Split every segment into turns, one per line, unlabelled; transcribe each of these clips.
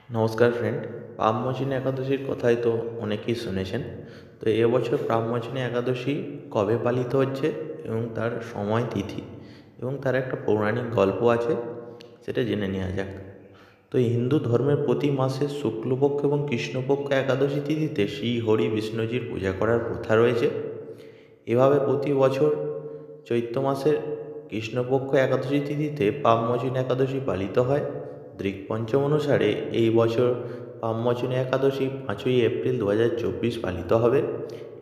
নমস্কার ফ্রেন্ড। পাপমোচনী একাদশীর কথাই তো অনেকেই শুনেছেন। তো এবছর পাপমোচনী একাদশী কবে পালিত হচ্ছে এবং তার সময় তিথি এবং তার একটা পৌরাণিক গল্প আছে, সেটা জেনে নেওয়া যাক। তো হিন্দু ধর্মের প্রতি মাসের শুক্লপক্ষ এবং কৃষ্ণপক্ষ একাদশী তিথিতে শ্রী হরি বিষ্ণুজির পূজা করার প্রথা রয়েছে। এভাবে প্রতি বছর চৈত্র মাসের কৃষ্ণপক্ষ একাদশী তিথিতে পাপমোচনী একাদশী পালিত হয়। দৃকপঞ্চম অনুসারে এই বছর পাপমোচনী একাদশী 5ই এপ্রিল 2024 পালিত হবে।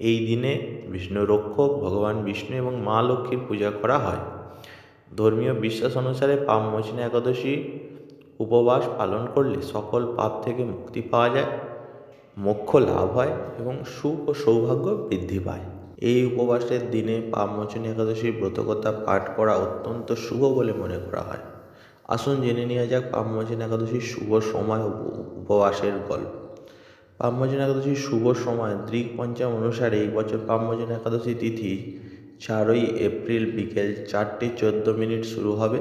এই দিনে বিষ্ণু রক্ষক ভগবান বিষ্ণু এবং মা লক্ষ্মীর পূজা করা হয়। ধর্মীয় বিশ্বাস অনুসারে পাপমোচনী একাদশী উপবাস পালন করলে সকল পাপ থেকে মুক্তি পাওয়া যায়, মোক্ষ লাভ হয় এবং সুখ ও সৌভাগ্য বৃদ্ধি পায়। এই উপবাসের দিনে পাপমোচনী একাদশীর ব্রতকথা পাঠ করা অত্যন্ত শুভ বলে মনে করা হয়। আসুন জেনে নেওয়া যাক পাপমোচনী একাদশীর শুভ সময় ও উপবাসের গল্প। পাপমোচনী একাদশীর শুভ সময় দৃকপঞ্চম অনুসারে এই বছর পাপমোচনী একাদশী তিথি 4ই এপ্রিল বিকেল 4:14 শুরু হবে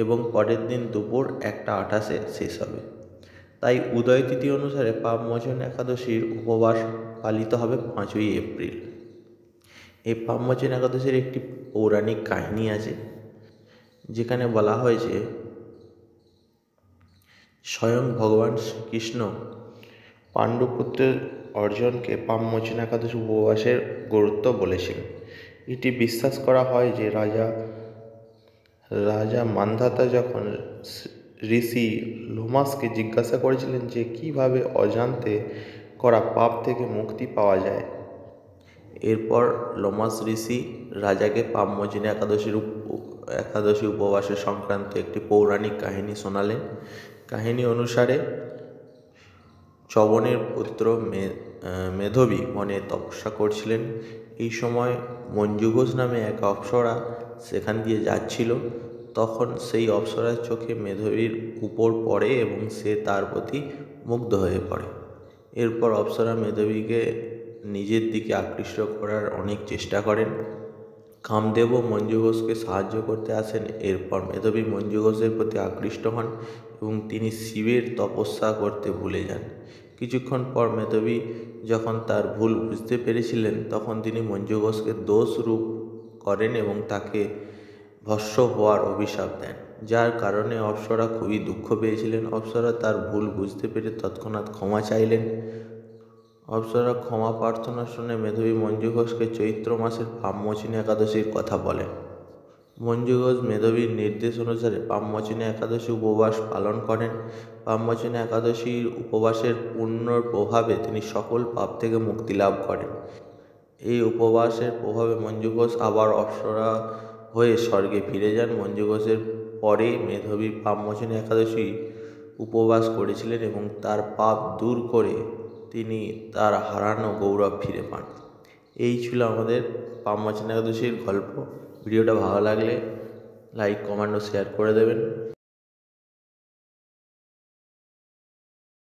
এবং পরের দিন দুপুর 1:28 শেষ হবে। তাই উদয় তিথি অনুসারে পাপমোচনী একাদশীর উপবাস পালিত হবে 5ই এপ্রিল। এই পাপমোচনী একাদশীর একটি পৌরাণিক কাহিনী আছে, যেখানে বলা হয়েছে স্বয়ং ভগবান শ্রীকৃষ্ণ পাণ্ডুপুত্র অর্জুনকে পাপমোচনী একাদশী উপবাসের গুরুত্ব বলেছিলেন। এটি বিশ্বাস করা হয় যে রাজা মান্ধাতা যখন ঋষি লোমাসকে জিজ্ঞাসা করেছিলেন যে কিভাবে অজান্তে করা পাপ থেকে মুক্তি পাওয়া যায়, এরপর লোমাস ঋষি রাজাকে পাপমোচনী একাদশী উপবাসের সংক্রান্ত একটি পৌরাণিক কাহিনী শোনালেন। কাহিনী অনুসারে চবনের পুত্র মেধবী বনে তপস্যা করছিলেন। এই সময় মঞ্জু ঘোষ নামে এক অপ্সরা সেখান দিয়ে যাচ্ছিল। তখন সেই অপ্সরার চোখে মেধবীর উপর পড়ে এবং সে তার প্রতি মুগ্ধ হয়ে পড়ে। এরপর অপ্সরা মেধবীকে নিজের দিকে আকৃষ্ট করার অনেক চেষ্টা করেন। কামদেবও মঞ্জু ঘোষকে সাহায্য করতে আসেন। এরপর মেধবী মঞ্জু ঘোষের প্রতি আকৃষ্ট হন এবং তিনি শিবের তপস্যা করতে ভুলে যান। কিছুক্ষণ পর মেধবী যখন তার ভুল বুঝতে পেরেছিলেন, তখন তিনি মঞ্জু ঘোষকে দোষরূপ করেন এবং তাকে ভস্ম হওয়ার অভিশাপ দেন, যার কারণে অপ্সরা খুবই দুঃখ পেয়েছিলেন। অপ্সরা তার ভুল বুঝতে পেরে তৎক্ষণাৎ ক্ষমা চাইলেন। অপ্সরা ক্ষমা প্রার্থনা শুনে মেধবী মঞ্জু ঘোষকে চৈত্র মাসের পাপমোচনী একাদশীর কথা বলেন। মঞ্জু ঘোষ মেধবীর নির্দেশ অনুসারে পাপমোচনী একাদশী উপবাস পালন করেন। পাপমোচনী একাদশীর উপবাসের পুণ্যর প্রভাবে তিনি সকল পাপ থেকে মুক্তি লাভ করেন। এই উপবাসের প্রভাবে মঞ্জু ঘোষ আবার অপ্সরা হয়ে স্বর্গে ফিরে যান। মঞ্জু ঘোষের পরে মেধবী পাপমোচনী একাদশী উপবাস করেছিলেন এবং তার পাপ দূর করে তিনি তার হারানো গৌরব ফিরে পান। এই ছিল আমাদের পাপমোচনী একাদশীর গল্প। ভিডিওটা ভালো লাগলে লাইক, কমেন্ট ও শেয়ার করে দেবেন।